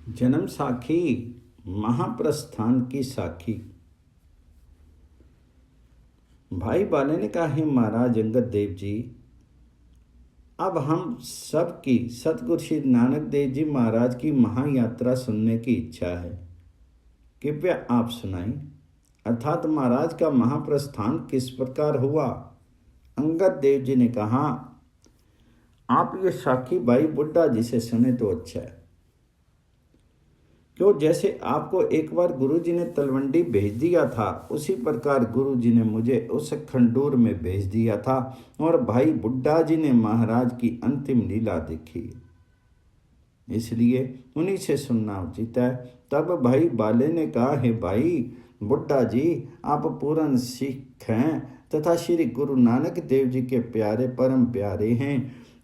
जन्म साखी महाप्रस्थान की साखी। भाई बाले ने कहा, हे महाराज अंगद देव जी, अब हम सब की सतगुरु श्री नानक देव जी महाराज की महायात्रा सुनने की इच्छा है। कृपया आप सुनाएं, अर्थात महाराज का महाप्रस्थान किस प्रकार हुआ। अंगद देव जी ने कहा, आप ये साखी भाई बुड्ढा जी से सुने तो अच्छा है। क्यों, जैसे आपको एक बार गुरुजी ने तलवंडी भेज दिया था, उसी प्रकार गुरुजी ने मुझे उस खंडूर में भेज दिया था और भाई बुड्ढा जी ने महाराज की अंतिम लीला देखी, इसलिए उन्हीं से सुनना उचित है। तब भाई बाले ने कहा, हे भाई बुड्ढा जी, आप पूर्ण सिख हैं तथा श्री गुरु नानक देव जी के प्यारे परम प्यारे हैं।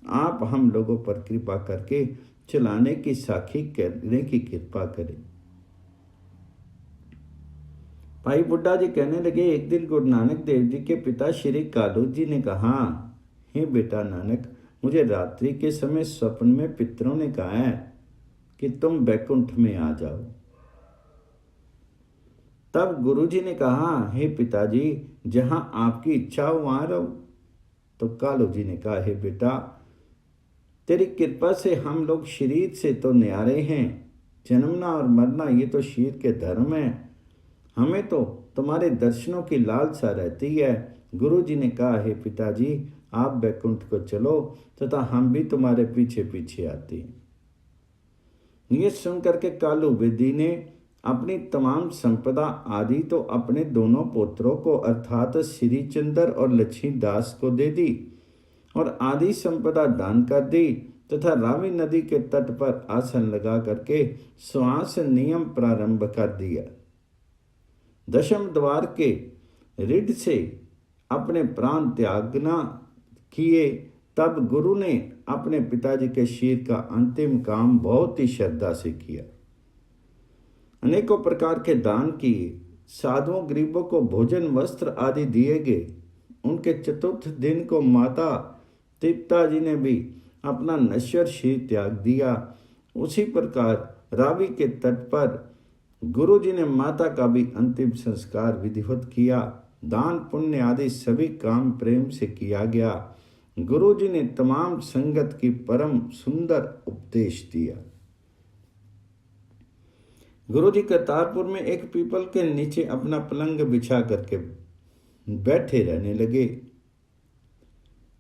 आप हम लोगों पर कृपा करके चलाने की साखी करने की कृपा करें। भाई बुड्ढा जी कहने लगे, एक दिन गुरु नानक देव जी के पिता श्री कालू जी ने कहा, हे बेटा नानक, मुझे रात्रि के समय स्वप्न में पितरों ने कहा है कि तुम बैकुंठ में आ जाओ। तब गुरु जी ने कहा, हे पिताजी, जहां आपकी इच्छा हो वहां रहो। तो कालू जी ने कहा, हे बेटा, तेरी कृपा से हम लोग शरीर से तो न्यारे हैं, जन्मना और मरना ये तो शरीर के धर्म है, हमें तो तुम्हारे दर्शनों की लालसा रहती है। गुरु जी ने कहा, हे पिताजी, आप बैकुंठ को चलो तथा हम भी तुम्हारे पीछे पीछे आते हैं। ये सुनकर के कालू बेदी ने अपनी तमाम संपदा आदि तो अपने दोनों पुत्रों को अर्थात श्रीचंद्र और लक्ष्मीदास को दे दी और आदि संपदा दान कर दी तथा रावी नदी के तट पर आसन लगा करके श्वास नियम प्रारंभ कर दिया। दशम द्वार के ऋड से अपने प्राण त्यागना किए। तब गुरु ने अपने पिताजी के शरीर का अंतिम काम बहुत ही श्रद्धा से किया। अनेकों प्रकार के दान किए, साधुओं गरीबों को भोजन वस्त्र आदि दिए गए। उनके चतुर्थ दिन को माता तृप्ता जी ने भी अपना नश्वर शरीर त्याग दिया। उसी प्रकार रावी के तट पर गुरु जी ने माता का भी अंतिम संस्कार विधिवत किया। दान पुण्य आदि सभी काम प्रेम से किया गया। गुरु जी ने तमाम संगत की परम सुंदर उपदेश दिया। गुरु जी करतारपुर में एक पीपल के नीचे अपना पलंग बिछा करके बैठे रहने लगे।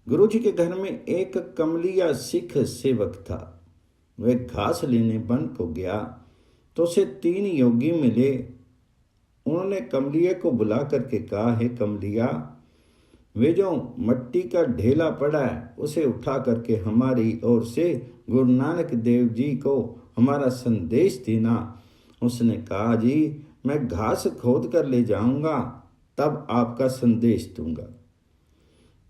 गुरु जी के घर में एक कमलिया सिख सेवक था। वह घास लेने वन को गया तो उसे 3 योगी मिले। उन्होंने कमलिया को बुला करके कहा, हे कमलिया, वे जो मट्टी का ढेला पड़ा है उसे उठा करके हमारी ओर से गुरु नानक देव जी को हमारा संदेश देना। उसने कहा, जी मैं घास खोद कर ले जाऊंगा, तब आपका संदेश दूंगा।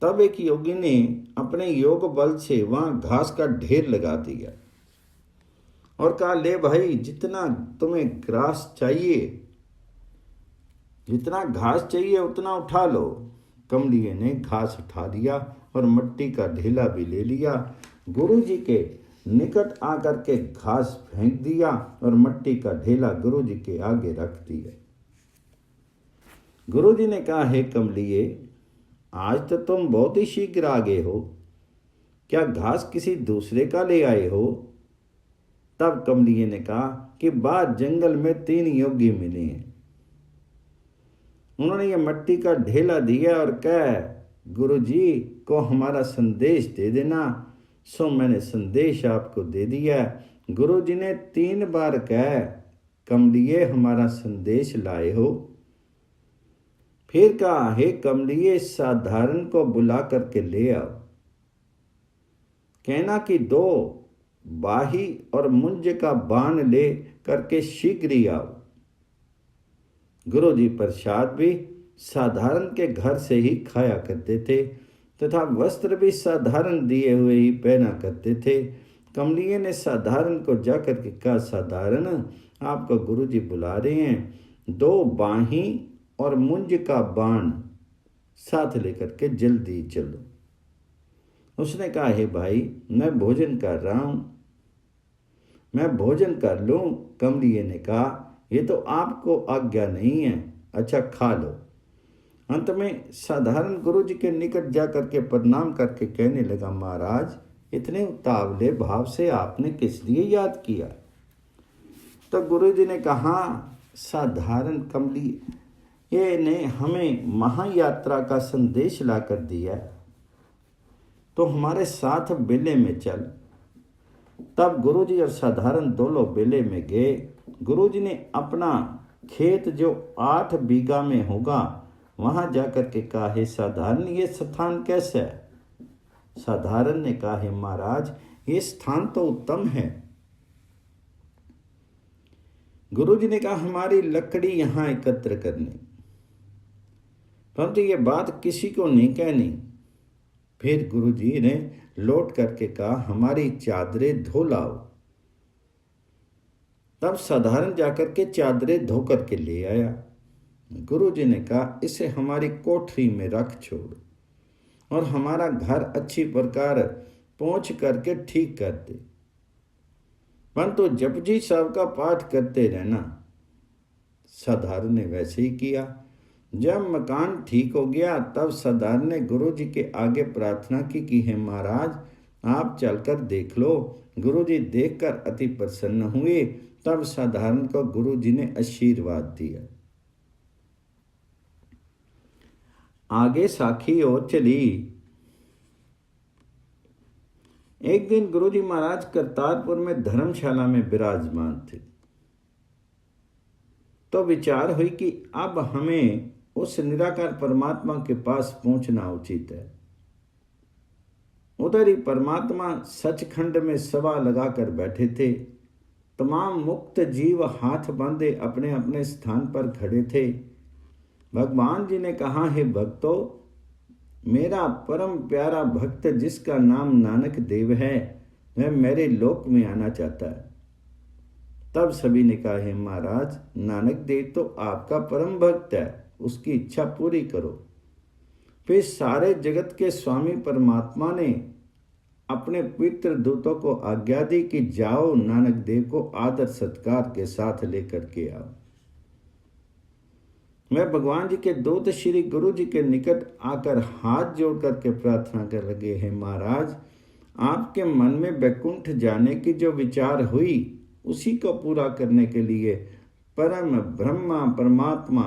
तब एक योगी ने अपने योग बल से वहां घास का ढेर लगा दिया और कहा, ले भाई, जितना तुम्हें घास चाहिए, जितना घास चाहिए उतना उठा लो। कमलिए ने घास उठा लिया और मट्टी का ढेला भी ले लिया। गुरु जी के निकट आकर के घास फेंक दिया और मट्टी का ढेला गुरु जी के आगे रख दिया। गुरु जी ने कहा, हे कमलिए, आज तो तुम बहुत ही शीघ्र आ गए हो, क्या घास किसी दूसरे का ले आए हो? तब कमलिए ने कहा कि बाहर जंगल में 3 योगी मिले हैं, उन्होंने ये मट्टी का ढेला दिया और कहा, गुरु जी को हमारा संदेश दे देना। सो मैंने संदेश आपको दे दिया। गुरु जी ने 3 बार कहा, कमलिए हमारा संदेश लाए हो? फिर कहा, हे कमलिए, साधारण को बुला करके ले आओ। कहना कि 2 बाही और मुंज का बाण ले करके शीघ्र ही आओ। गुरु जी प्रसाद भी साधारण के घर से ही खाया करते थे तथा वस्त्र भी साधारण दिए हुए ही पहना करते थे। कमलिए ने साधारण को जाकर के कहा, साधारण, आपको गुरु जी बुला रहे हैं, 2 बाही और मुंज का बाण साथ लेकर के जल्दी चलो। उसने कहा, हे भाई, मैं भोजन कर रहा हूं। मैं भोजन कर लूं? कमलिए ने कहा, ये तो आपको आज्ञा नहीं है, अच्छा खा लो। अंत में साधारण गुरु जी के निकट जा करके प्रणाम करके कहने लगा, महाराज इतने उतावले भाव से आपने किस लिए याद किया? तो गुरु जी ने कहा, साधारण कमली ये ने हमें महायात्रा का संदेश ला कर दिया, तो हमारे साथ बेले में चल। तब गुरुजी और साधारण दोनों बेले में गए। गुरुजी ने अपना खेत जो 8 बीघा में होगा वहां जाकर के कहा, हे साधारण ये स्थान कैसा है? साधारण ने कहा, हे महाराज ये स्थान तो उत्तम है। गुरुजी ने कहा, हमारी लकड़ी यहां एकत्र करनी, परंतु ये बात किसी को नहीं कहनी। फिर गुरुजी ने लौट करके कहा, हमारी चादरें धो लाओ। तब साधारण जाकर के चादरें धो करके ले आया। गुरुजी ने कहा, इसे हमारी कोठरी में रख छोड़ और हमारा घर अच्छी प्रकार पोंछ करके ठीक कर दे, परंतु जपजी साहब का पाठ करते रहना। साधारण ने वैसे ही किया। जब मकान ठीक हो गया तब साधारण ने गुरु जी के आगे प्रार्थना की कि हे महाराज आप चलकर देख लो। गुरु जी देखकर अति प्रसन्न हुए। तब साधारण को गुरु जी ने आशीर्वाद दिया। आगे साखी और चली। एक दिन गुरु जी महाराज करतारपुर में धर्मशाला में विराजमान थे, तो विचार हुई कि अब हमें उस निराकार परमात्मा के पास पहुंचना उचित है। उधर ही परमात्मा सचखंड में सभा लगाकर बैठे थे। तमाम मुक्त जीव हाथ बांधे अपने अपने स्थान पर खड़े थे। भगवान जी ने कहा, हे भक्तों, मेरा परम प्यारा भक्त जिसका नाम नानक देव है वह मेरे लोक में आना चाहता है। तब सभी ने कहा, हे महाराज नानक देव तो आपका परम भक्त है, उसकी इच्छा पूरी करो। फिर सारे जगत के स्वामी परमात्मा ने अपने पवित्र दूतों को आज्ञा दी कि जाओ नानक देव को आदर सत्कार के साथ लेकर के आओ। मैं भगवान जी के दूत श्री गुरु जी के निकट आकर हाथ जोड़ करके प्रार्थना कर लगे, हैं महाराज आपके मन में बैकुंठ जाने की जो विचार हुई उसी को पूरा करने के लिए परम ब्रह्मा परमात्मा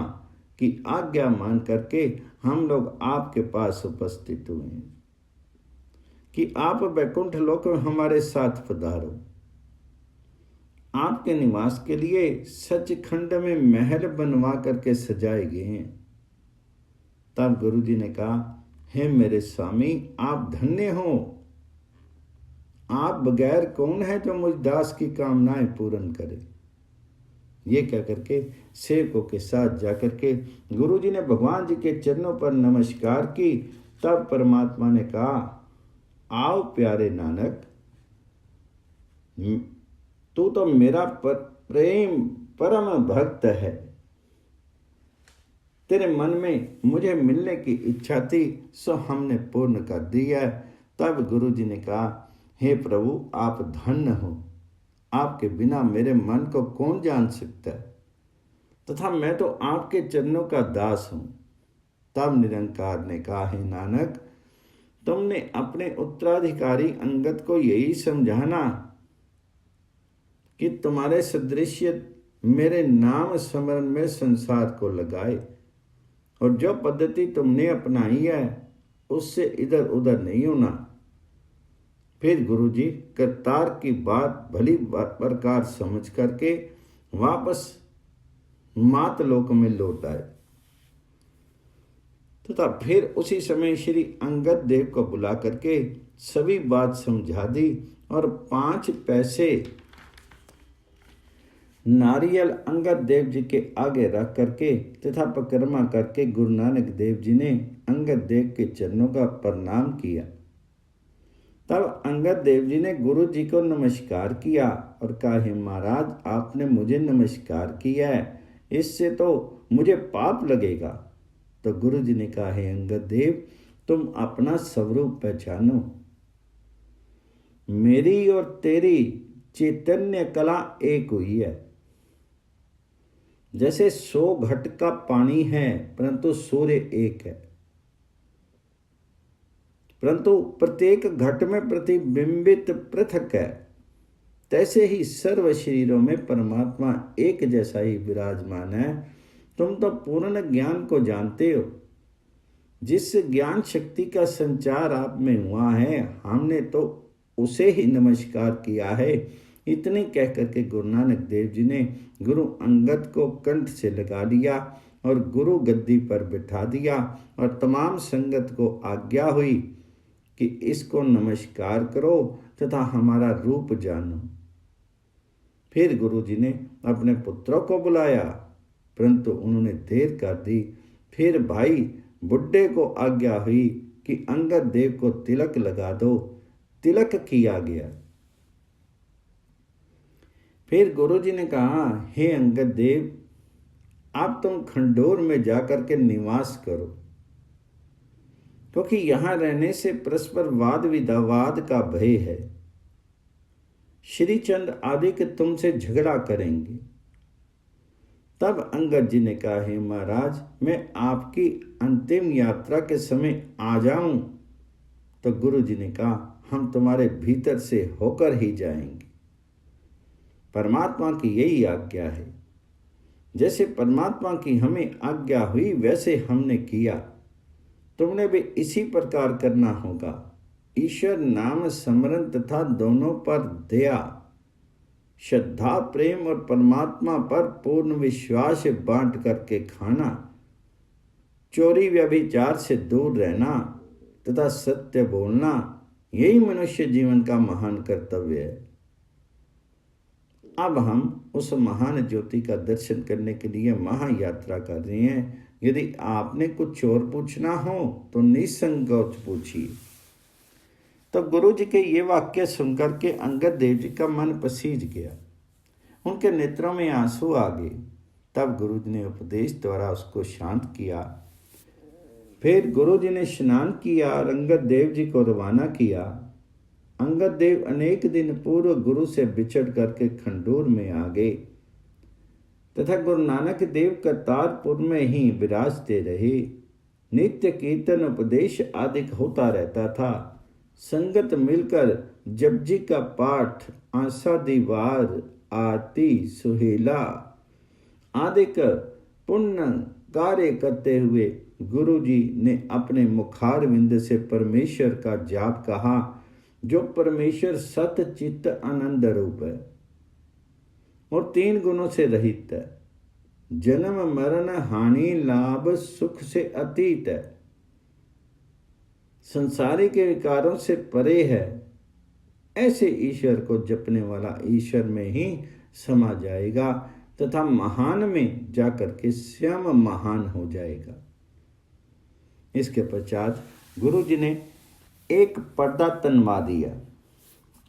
की आज्ञा मान करके हम लोग आपके पास उपस्थित हुए हैं कि आप बैकुंठ लोक में हमारे साथ पधारो। आपके निवास के लिए सचखंड में महल बनवा करके सजाए गए हैं। तब गुरु जी ने कहा, हे मेरे स्वामी आप धन्य हो। आप बगैर कौन है जो मुझ दास की कामनाएं पूर्ण करे। ये कह करके सेवकों के साथ जाकर के गुरु जी ने भगवान जी के चरणों पर नमस्कार की। तब परमात्मा ने कहा, आओ प्यारे नानक, तू तो मेरा प्रेम परम भक्त है। तेरे मन में मुझे मिलने की इच्छा थी सो हमने पूर्ण कर दिया है। तब गुरु जी ने कहा, हे प्रभु आप धन्य हो, आपके बिना मेरे मन को कौन जान सकता है, तथा मैं तो आपके चरणों का दास हूं। तब निरंकार ने कहा, हे नानक तुमने अपने उत्तराधिकारी अंगद को यही समझाना कि तुम्हारे सदृश मेरे नाम स्मरण में संसार को लगाए, और जो पद्धति तुमने अपनाई है उससे इधर उधर नहीं होना। फिर गुरुजी करतार की बात भली प्रकार समझ करके वापस मातलोक में लौट आए तथा फिर उसी समय श्री अंगद देव को बुला करके सभी बात समझा दी और 5 पैसे नारियल अंगद देव जी के आगे रख करके तथा परिक्रमा करके गुरु नानक देव जी ने अंगद देव के चरणों का प्रणाम किया। तब अंगद देव जी ने गुरु जी को नमस्कार किया और कहा, हे महाराज आपने मुझे नमस्कार किया है, इससे तो मुझे पाप लगेगा। तो गुरु जी ने कहा, हे अंगद देव तुम अपना स्वरूप पहचानो। मेरी और तेरी चैतन्य कला एक हुई है। जैसे 100 घट का पानी है परंतु सूर्य एक है, परंतु प्रत्येक घट में प्रतिबिंबित पृथक है, तैसे ही सर्व शरीरों में परमात्मा एक जैसा ही विराजमान है। तुम तो पूर्ण ज्ञान को जानते हो। जिस ज्ञान शक्ति का संचार आप में हुआ है, हमने तो उसे ही नमस्कार किया है। इतने कह करके गुरु नानक देव जी ने गुरु अंगद को कंठ से लगा लिया और गुरु गद्दी पर बिठा दिया, और तमाम संगत को आज्ञा हुई कि इसको नमस्कार करो तथा हमारा रूप जानो। फिर गुरु जी ने अपने पुत्रों को बुलाया, परंतु उन्होंने देर कर दी। फिर भाई बुड्ढे को आज्ञा हुई कि अंगद देव को तिलक लगा दो। तिलक किया गया। फिर गुरु जी ने कहा, हे अंगद देव, आप तुम खंडोर में जाकर के निवास करो, क्योंकि यहां रहने से परस्पर वाद विवाद का भय है। श्रीचंद आदि के तुमसे झगड़ा करेंगे। तब अंगद जी ने कहा, हे महाराज, मैं आपकी अंतिम यात्रा के समय आ जाऊं? तो गुरु जी ने कहा, हम तुम्हारे भीतर से होकर ही जाएंगे। परमात्मा की यही आज्ञा है। जैसे परमात्मा की हमें आज्ञा हुई वैसे हमने किया, तुमने भी इसी प्रकार करना होगा। ईश्वर नाम स्मरण तथा दोनों पर दया, श्रद्धा, प्रेम और परमात्मा पर पूर्ण विश्वास बांट करके खाना, चोरी व्यभिचार से दूर रहना तथा सत्य बोलना, यही मनुष्य जीवन का महान कर्तव्य है। अब हम उस महान ज्योति का दर्शन करने के लिए महायात्रा कर रहे हैं। यदि आपने कुछ और पूछना हो तो निसंकोच पूछिए। तो गुरु जी के ये वाक्य सुनकर के अंगद देव जी का मन पसीज गया, उनके नेत्रों में आंसू आ गए। तब गुरु जी ने उपदेश द्वारा उसको शांत किया। फिर गुरु जी ने स्नान किया और अंगद देव जी को रवाना किया। अंगद देव अनेक दिन पूर्व गुरु से बिछड़ करके खंडूर में आ गए तथा गुरु नानक देव करतारपुर में ही विराजते रहे। नित्य कीर्तन उपदेश आदि होता रहता था। संगत मिलकर जपजी का पाठ, आशादीवार, आरती, सुहेला आदि पुण्य कार्य करते हुए गुरु जी ने अपने मुखारविंद से परमेश्वर का जाप कहा, जो परमेश्वर सत चित्त आनंद रूप है और 3 गुणों से रहित है, जन्म मरण हानि लाभ सुख से अतीत है, संसारी के विकारों से परे है। ऐसे ईश्वर को जपने वाला ईश्वर में ही समा जाएगा तथा महान में जाकर के स्वयं महान हो जाएगा। इसके पश्चात गुरु जी ने एक पर्दा तनवा दिया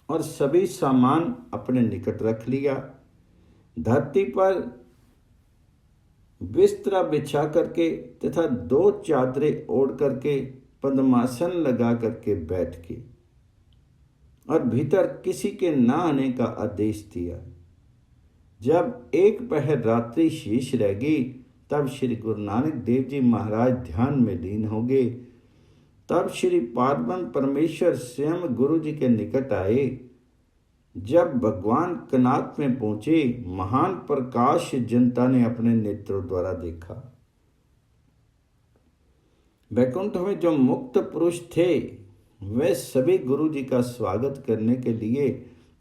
और सभी सामान अपने निकट रख लिया। धरती पर बिस्तरा बिछा करके तथा 2 चादरें ओढ़ करके पद्मासन लगा करके बैठ के और भीतर किसी के न आने का आदेश दिया। जब एक पहर रात्रि शेष रह गई, तब श्री गुरु नानक देव जी महाराज ध्यान में लीन हो गए। तब श्री पार्वन परमेश्वर स्वयं गुरु जी के निकट आए। जब भगवान कनात में पहुंचे, महान प्रकाश जनता ने अपने नेत्रों द्वारा देखा। वैकुंठ में जो मुक्त पुरुष थे वे सभी गुरु जी का स्वागत करने के लिए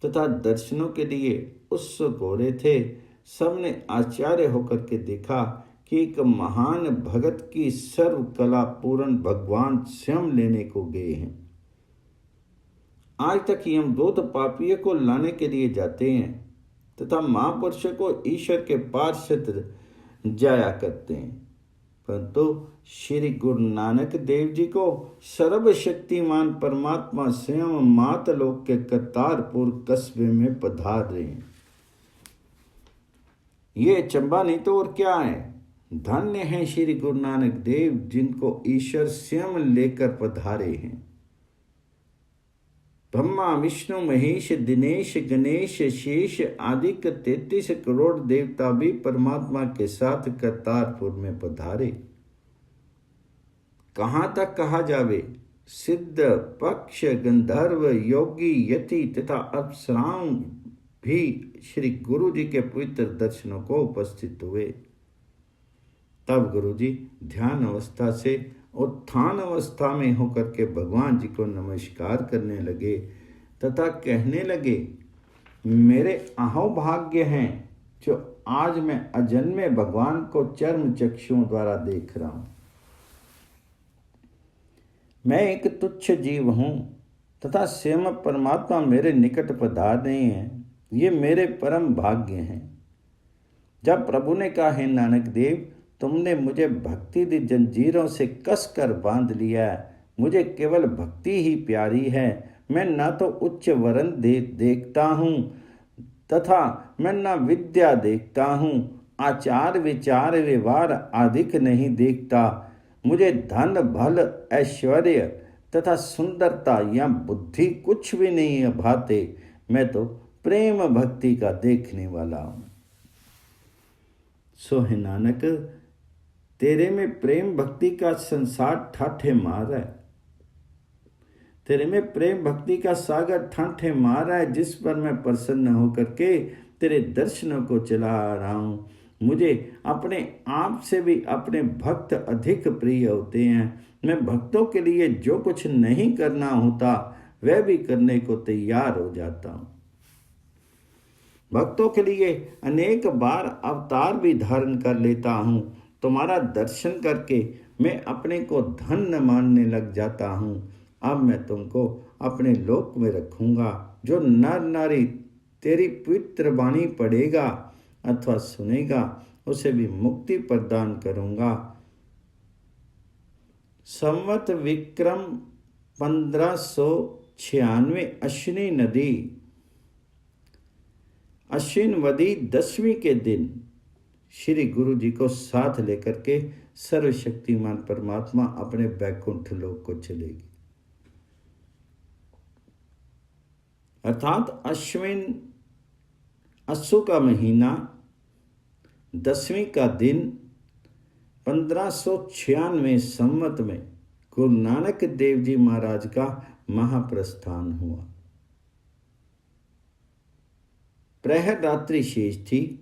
तथा दर्शनों के लिए उत्सुक हो रहे थे। सबने आश्चर्य होकर के देखा कि एक महान भगत की सर्व कला पूर्ण भगवान स्वयं लेने को गए हैं। आज तक यमदूत पापियों को लाने के लिए जाते हैं तथा महापुरुषों को ईश्वर के पार्षद जाया करते हैं, परंतु श्री गुरु नानक देव जी को सर्वशक्तिमान परमात्मा स्वयं मातलोक के करतारपुर कस्बे में पधार रहे हैं। ये चंबा नहीं तो और क्या है। धन्य है श्री गुरु नानक देव जिनको ईश्वर स्वयं लेकर पधारे हैं। ब्रह्मा विष्णु महेश दिनेश गणेश शेष आदि के 33 करोड़ देवता भी परमात्मा के साथ करतारपुर में पधारे। कहाँ तक कहा जावे, सिद्ध पक्ष गंधर्व योगी यति तथा अप्सराओं भी श्री गुरु जी के पवित्र दर्शनों को उपस्थित हुए। तब गुरु जी ध्यान अवस्था से उत्थान अवस्था में होकर के भगवान जी को नमस्कार करने लगे तथा कहने लगे, मेरे अहोभाग्य हैं जो आज मैं अजन्मे भगवान को चर्म चक्षुओं द्वारा देख रहा हूँ। मैं एक तुच्छ जीव हूँ तथा स्वयं परमात्मा मेरे निकट पधारे हैं, ये मेरे परम भाग्य हैं। जब प्रभु ने कहा, हे नानक देव, तुमने मुझे भक्ति दी जंजीरों से कस कर बांध लिया है, मुझे केवल भक्ति ही प्यारी है। मैं ना तो उच्च वर्ण देखता हूँ तथा मैं ना विद्या देखता हूँ, आचार विचार व्यवहार आदिक नहीं देखता। मुझे धन बल ऐश्वर्य तथा सुंदरता या बुद्धि कुछ भी नहीं भाते। मैं तो प्रेम भक्ति का देखने वाला हूँ। सो है नानक, तेरे में प्रेम भक्ति का संसार ठाठे मार है। तेरे में प्रेम भक्ति का सागर ठाठे मार है, जिस पर मैं प्रसन्न होकर के तेरे दर्शनों को चला रहा हूँ। मुझे अपने आप से भी अपने भक्त अधिक प्रिय होते हैं। मैं भक्तों के लिए जो कुछ नहीं करना होता वह भी करने को तैयार हो जाता हूँ। भक्तों के लिए अनेक बार अवतार भी धारण कर लेता हूँ। तुम्हारा दर्शन करके मैं अपने को धन्य मानने लग जाता हूँ। अब मैं तुमको अपने लोक में रखूँगा। जो नर नारी तेरी पवित्र वाणी पढ़ेगा अथवा सुनेगा, उसे भी मुक्ति प्रदान करूँगा। संवत विक्रम 1596 अश्विनी नदी अश्विन वदी 10वीं के दिन श्री गुरु जी को साथ लेकर के सर्वशक्तिमान परमात्मा अपने बैकुंठ लोक को चलेगी। अर्थात अश्विन अस्सु का महीना 10वीं का दिन 1596 संवत में गुरु नानक देव जी महाराज का महाप्रस्थान हुआ। प्रहर रात्रि शेष थी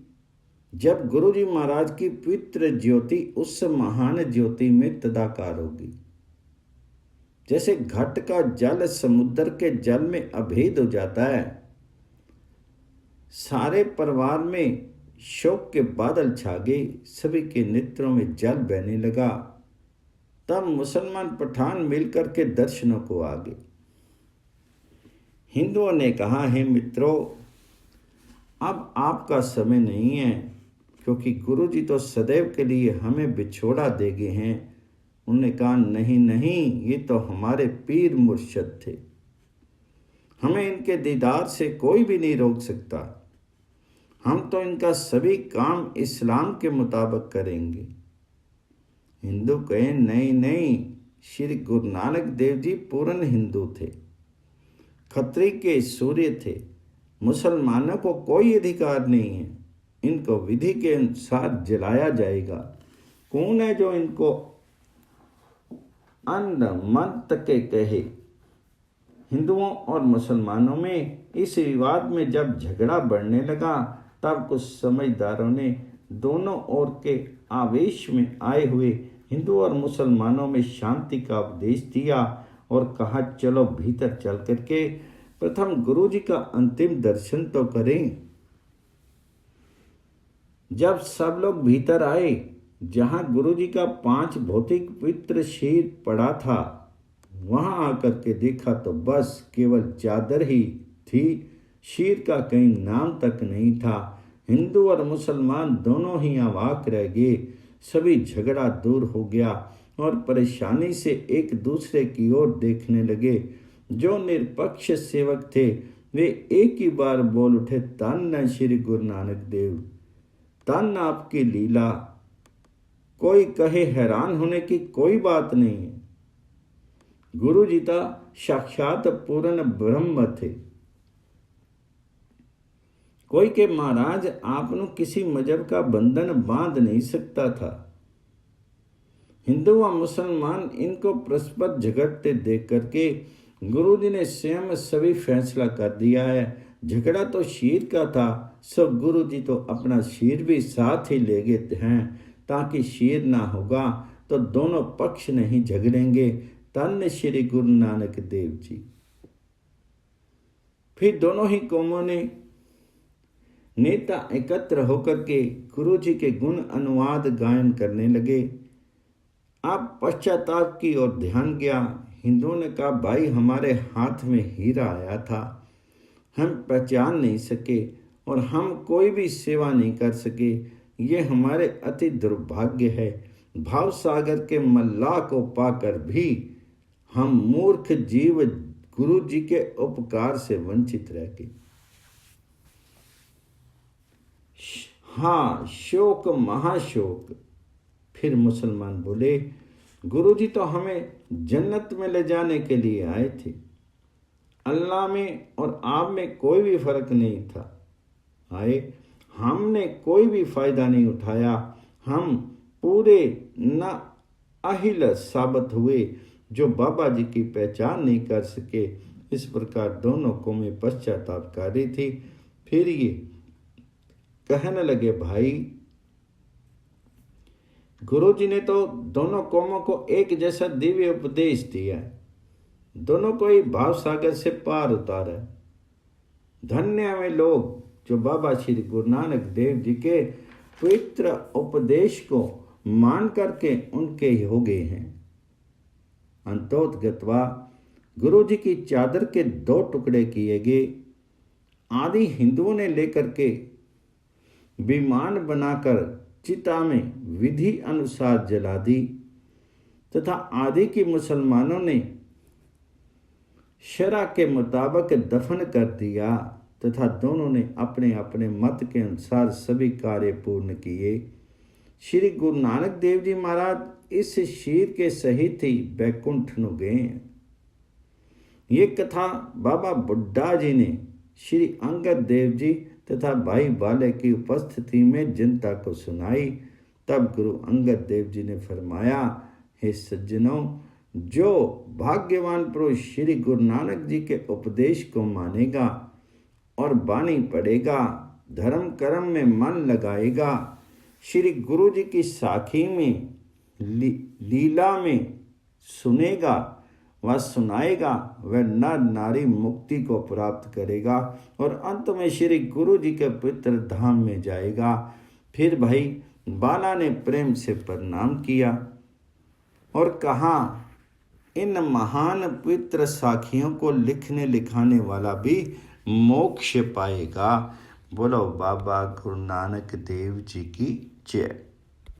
जब गुरु जी महाराज की पवित्र ज्योति उस महान ज्योति में तदाकार होगी। जैसे घट का जल समुद्र के जल में अभेद हो जाता है, सारे परिवार में शोक के बादल छा गए, सभी के नेत्रों में जल बहने लगा। तब मुसलमान पठान मिलकर के दर्शनों को आ गए। हिंदुओं ने कहा, हे मित्रों, अब आपका समय नहीं है, क्योंकि गुरु जी तो सदैव के लिए हमें बिछोड़ा दे गए हैं। उन्होंने कहा, नहीं नहीं, ये तो हमारे पीर मुर्शद थे, हमें इनके दीदार से कोई भी नहीं रोक सकता। हम तो इनका सभी काम इस्लाम के मुताबिक करेंगे। हिंदू कहे, नहीं नहीं, श्री गुरु नानक देव जी पूर्ण हिंदू थे, खत्री के सूर्य थे, मुसलमानों को कोई अधिकार नहीं है, इनको विधि के अनुसार जलाया जाएगा। कौन है जो इनको अंध मत के कहे। हिंदुओं और मुसलमानों में इस विवाद में जब झगड़ा बढ़ने लगा, तब कुछ समझदारों ने दोनों ओर के आवेश में आए हुए हिंदू और मुसलमानों में शांति का उपदेश दिया और कहा, चलो भीतर चल करके प्रथम गुरु जी का अंतिम दर्शन तो करें। जब सब लोग भीतर आए, जहां गुरु जी का 5 भौतिक पवित्र शीर पड़ा था, वहां आकर के देखा तो बस केवल चादर ही थी, शीर का कहीं नाम तक नहीं था। हिंदू और मुसलमान दोनों ही अवाक रह गए। सभी झगड़ा दूर हो गया और परेशानी से एक दूसरे की ओर देखने लगे। जो निरपक्ष सेवक थे वे एक ही बार बोल उठे, धन्य श्री गुरु नानक देव, धन्य आपकी लीला। कोई कहे हैरान होने की कोई बात नहीं है, गुरु जी तो साक्षात पूर्ण ब्रह्म थे। कोई के महाराज आपनु किसी मजहब का बंधन बांध नहीं सकता था। हिंदू व मुसलमान इनको परस्पर झगड़ते देख करके गुरु जी ने स्वयं सभी फैसला कर दिया है। झगड़ा तो शीर का था, सब गुरु जी तो अपना शीर भी साथ ही ले गए हैं, ताकि शीर ना होगा तो दोनों पक्ष नहीं झगड़ेंगे। धन्य श्री गुरु नानक देव जी। फिर दोनों ही कौमों ने नेता एकत्र होकर के गुरु जी के गुण अनुवाद गायन करने लगे। अब पश्चाताप की ओर ध्यान गया। हिंदुओं ने कहा, भाई हमारे हाथ में हीरा आया था, हम पहचान नहीं सके और हम कोई भी सेवा नहीं कर सके, ये हमारे अति दुर्भाग्य है। भाव सागर के मल्लाह को पाकर भी हम मूर्ख जीव गुरु जी के उपकार से वंचित रह गए। हाँ, शोक महाशोक। फिर मुसलमान बोले, गुरु जी तो हमें जन्नत में ले जाने के लिए आए थे, अल्लाह में और आप में कोई भी फर्क नहीं था। आए, हमने कोई भी फायदा नहीं उठाया, हम पूरे न अहिल साबित हुए, जो बाबा जी की पहचान नहीं कर सके। इस प्रकार दोनों कौमें पश्चातापकारी थी। फिर ये कहने लगे, भाई गुरु जी ने तो दोनों कौमों को एक जैसा दिव्य उपदेश दिया है, दोनों को ही भाव सागर से पार उतारा है। धन्य वे लोग जो बाबा श्री गुरु नानक देव जी के पवित्र उपदेश को मान करके उनके हो गए हैं। अंतोतगत्वा गुरु जी की चादर के 2 टुकड़े किए गए। आदि हिंदुओं ने लेकर के विमान बनाकर चिता में विधि अनुसार जला दी, तथा आदि की मुसलमानों ने शरा के मुताबिक दफन कर दिया, तथा दोनों ने अपने अपने मत के अनुसार सभी कार्य पूर्ण किए। श्री गुरु नानक देव जी महाराज इस शीर के सहित ही बैकुंठ नु गए। ये कथा बाबा बुड्ढा जी ने श्री अंगद देव जी तथा भाई बाले की उपस्थिति में जनता को सुनाई। तब गुरु अंगद देव जी ने फरमाया, हे सज्जनों, जो भाग्यवान पुरुष श्री गुरु नानक जी के उपदेश को मानेगा और बानी पढ़ेगा, धर्म कर्म में मन लगाएगा, श्री गुरु जी की साखी में लीला में सुनेगा व सुनाएगा, वह नर नारी मुक्ति को प्राप्त करेगा और अंत में श्री गुरु जी के पवित्र धाम में जाएगा। फिर भाई बाला ने प्रेम से प्रणाम किया और कहा, इन महान पवित्र साखियों को लिखने लिखाने वाला भी मोक्ष पाएगा। बोलो बाबा गुरु नानक देव जी की जय।